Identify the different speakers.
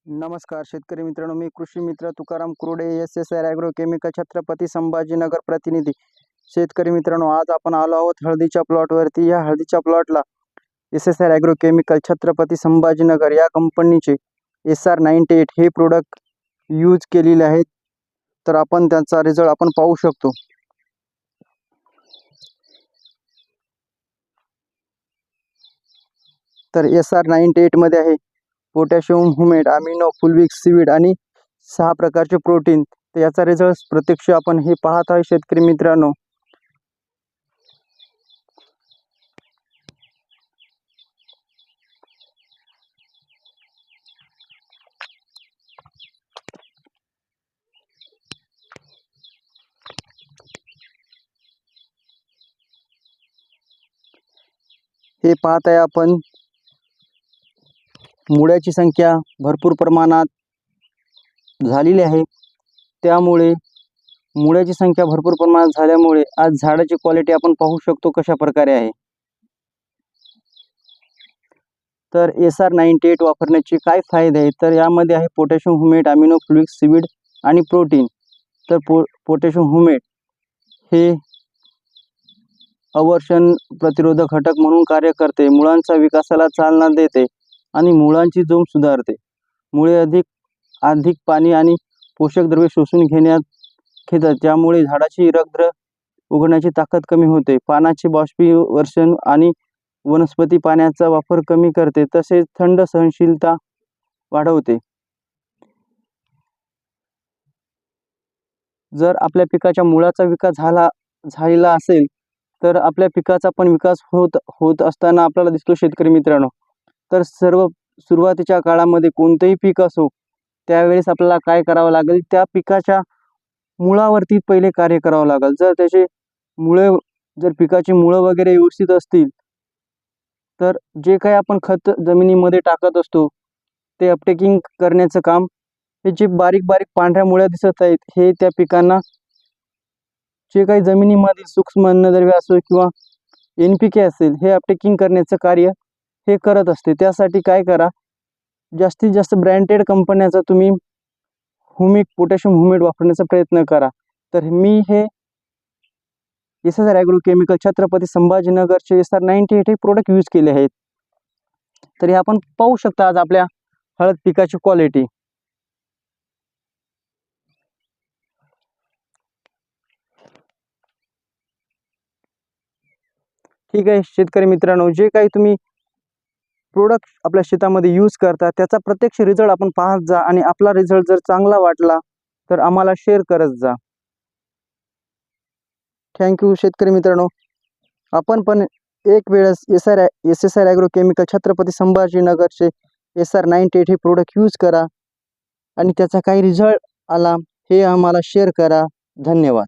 Speaker 1: नमस्कार शेतकरी मित्रांनो, मी कृषी मित्र Tukaram Kurude, SSR agro chemical, Chhatrapati Sambhajinagar प्रतिनिधी. शेतकरी मित्रांनो, आज आपण आलो आहोत हळदीच्या प्लॉटवरती. या हळदीच्या प्लॉटला SSR agro chemical, Chhatrapati Sambhajinagar या कंपनीचे SR98 हे प्रोडक्ट यूज केलेले आहेत. तर आपण त्यांचा रिझल्ट आपण पाहू शकतो. तर SR98 मध्ये आहे पोटॅशियम हुमेट, अमिनो, फुलविक सीवीड आणि 6 प्रकारचे प्रोटीन. तर याचा रिझल्ट प्रत्यक्ष आपण हे पाहत आहे शेतकरी मित्रांनो. हे पाहत आहे आपण, मुळ्याची संख्या भरपूर प्रमाणात झालेली आहे. त्यामुळे मुळ्याची संख्या भरपूर प्रमाणात झाल्यामुळे आज झाडाची क्वालिटी आपण पाहू शकतो कशा प्रकारे आहे. तर SR98 वापरण्याचे काय फायदे आहेत, तर यामध्ये आहे पोटॅशियम हुमेट, अमिनो, फ्लुइक सीवीड आणि प्रोटीन. तर पोटॅशियम हुमेट हे अवर्षण प्रतिरोधक घटक म्हणून कार्य करते, मुळांचा विकासाला चालना देते आणि मुळांची जोम सुधारते. मुळे अधिक पाणी आणि पोषक द्रव्ये शोषून घेतात, ज्यामुळे झाडाची रगद्र उघडण्याची ताकद कमी होते. पानाचे बाष्पीभवन आणि वनस्पती पाण्याचा वापर कमी करते, तसेच थंड सहनशीलता वाढवते. जर आपल्या पिकाच्या मुळाचा विकास झालेला असेल तर आपल्या पिकाचा पण विकास होत असताना आपल्याला दिसतो शेतकरी मित्रांनो. तर सुरुवातीच्या काळामध्ये कोणतेही पीक असो, त्यावेळेस आपल्याला काय करावं लागेल, त्या पिकाच्या मुळावरती पहिले कार्य करावं लागेल. जर पिकाची मुळं वगैरे व्यवस्थित असतील तर जे काही आपण खत जमिनीमध्ये टाकत असतो ते अपटेकिंग करण्याचं काम, हे जे बारीक बारीक पांढऱ्या मुळ्या दिसत आहेत, हे त्या पिकांना जे काही जमिनीमध्ये सूक्ष्म अन्नद्रव्य असो किंवा NPK असेल, हे अपटेकिंग करण्याचं कार्य हे करत असते. त्यासाठी काय करा, जास्तीत जास्त ब्रँडेड कंपन्याचा तुम्ही पोटॅशियम हुमेट वापरण्याचा प्रयत्न करा. तर मी हे SSR ॲग्रो केमिकल, छत्रपती संभाजीनगरचे SR98 हे प्रोडक्ट यूज केले आहेत. तर हे आपण पाहू शकता आज आपल्या हळद पिकाची क्वालिटी. ठीक आहे शेतकरी मित्रांनो, जे काही तुम्ही प्रोडक्ट आपल्या शेतामध्ये यूज करता त्याचा प्रत्यक्ष रिझल्ट आपण पाहत जा आणि आपला रिझल्ट जर चांगला वाटला तर आम्हाला शेअर करत जा. थँक्यू शेतकरी मित्रांनो. आपण पण एक वेळेस SSR ॲग्रो केमिकल, छत्रपती संभाजीनगरचे SR98 हे प्रोडक्ट यूज करा आणि त्याचा काही रिझल्ट आला हे आम्हाला शेअर करा. धन्यवाद.